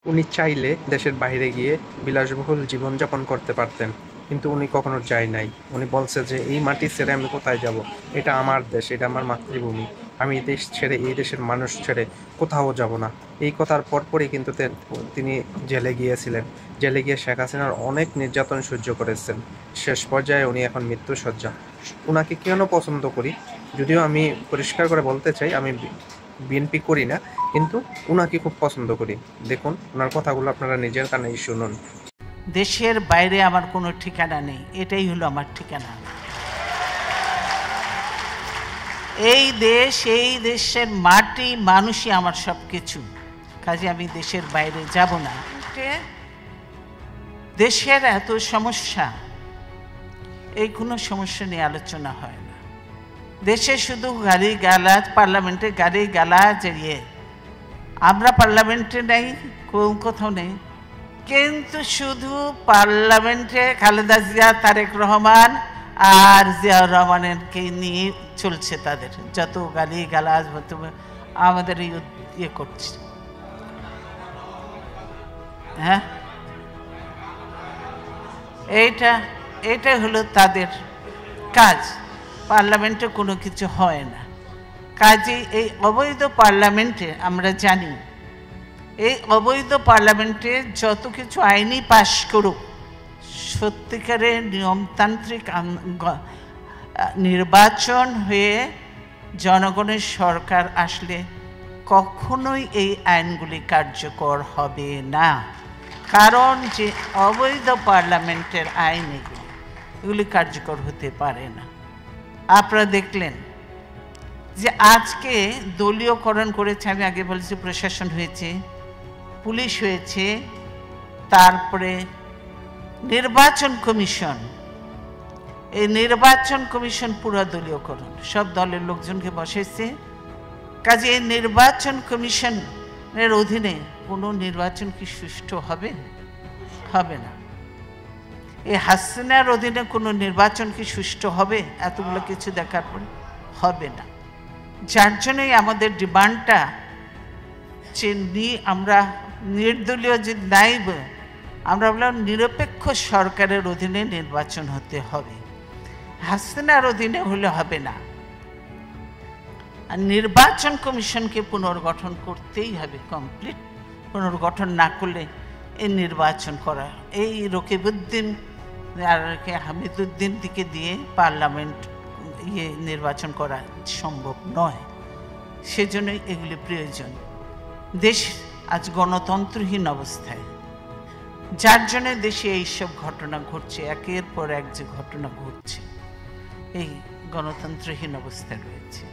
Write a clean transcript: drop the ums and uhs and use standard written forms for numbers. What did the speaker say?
উনি চাইলে দেশের বাইরে গিয়ে বিলাসবহুল জীবনযাপন করতে পারতেন, কিন্তু উনি কখনো যায় নাই। উনি বলছে যে এই মাটি ছেড়ে আমি কোথায় যাব, এটা আমার দেশ, এটা আমার মাতৃভূমি, আমি এই দেশ ছেড়ে, এই দেশের মানুষ ছেড়ে কোথাও যাব না। এই কথার পরপরই কিন্তু তিনি জেলে গিয়েছিলেন। জেলে গিয়ে শেখ হাসিনার অনেক নির্যাতন সহ্য করেছেন। শেষ পর্যায়ে উনি এখন মৃত্যুশয্যা। উনাকে কেন পছন্দ করি, যদিও আমি পরিষ্কার করে বলতে চাই আমি বিএনপি করি না, কিন্তু উনাকে খুব পছন্দ করি। দেখুন ওনার কথাগুলো আপনারা নিজের কানেই শুনুন। দেশের বাইরে আমার কোনো ঠিকানা নেই, এটাই হলো আমার ঠিকানা। এই দেশ, এই দেশের মাটি মানুষই আমার সব কিছু, কাজে আমি দেশের বাইরে যাব না। দেশের এত সমস্যা, এই কোনো সমস্যা নিয়ে আলোচনা হয় না। দেশে শুধু গালি গালাজ, পার্লামেন্টে গালি গালাজ, আমরা পার্লামেন্টে নেই, কোথাও নেই, কিন্তু শুধু পার্লামেন্টে খালেদা জিয়া, তারেক রহমান আর জিয়াউর রহমানকে নিয়ে চলছে। তাদের যত গালি গালাজ আমাদের ইয়ে করছে। হ্যাঁ, এইটা হলো তাদের কাজ। পার্লামেন্টে কোনো কিছু হয় না। কাজে এই অবৈধ পার্লামেন্টে আমরা জানি, এই অবৈধ পার্লামেন্টে যত কিছু আইনি পাশ করুক, সত্যিকারের নিয়মতান্ত্রিক নির্বাচন হয়ে জনগণের সরকার আসলে কখনোই এই আইনগুলি কার্যকর হবে না। কারণ যে অবৈধ পার্লামেন্টের আইন এগুলি কার্যকর হতে পারে না। আপনারা দেখলেন যে আজকে দলীয়করণ করেছে, আমি আগে বলেছি প্রশাসন হয়েছে, পুলিশ হয়েছে, তারপরে নির্বাচন কমিশন। এই নির্বাচন কমিশন পুরো দলীয়করণ, সব দলের লোকজনকে বসেছে। কাজে এই নির্বাচন কমিশনের অধীনে কোনো নির্বাচন কি সুষ্ঠু হবে? হবে না। এই হাসিনার অধীনে কোনো নির্বাচন কি সুষ্ঠু হবে? এতগুলো কিছু দেখার পরে হবে না। যার জন্যই আমাদের ডিমান্ডটা যে আমরা নির্দলীয় যে নাইব, আমরা বললাম নিরপেক্ষ সরকারের অধীনে নির্বাচন হতে হবে, হাসিনার অধীনে হলে হবে না। আর নির্বাচন কমিশনকে পুনর্গঠন করতেই হবে, কমপ্লিট পুনর্গঠন না করলে এই নির্বাচন করা, এই রকিবউদ্দিন আর হামিদুদ্দিন দিকে দিয়ে পার্লামেন্ট নির্বাচন করা সম্ভব নয়। সেজন্যই এগুলি প্রয়োজন। দেশ আজ গণতন্ত্রহীন অবস্থায়, যার জন্য দেশে এইসব ঘটনা ঘটছে, একের পর এক যে ঘটনা ঘটছে, এই গণতন্ত্রহীন অবস্থায় রয়েছে।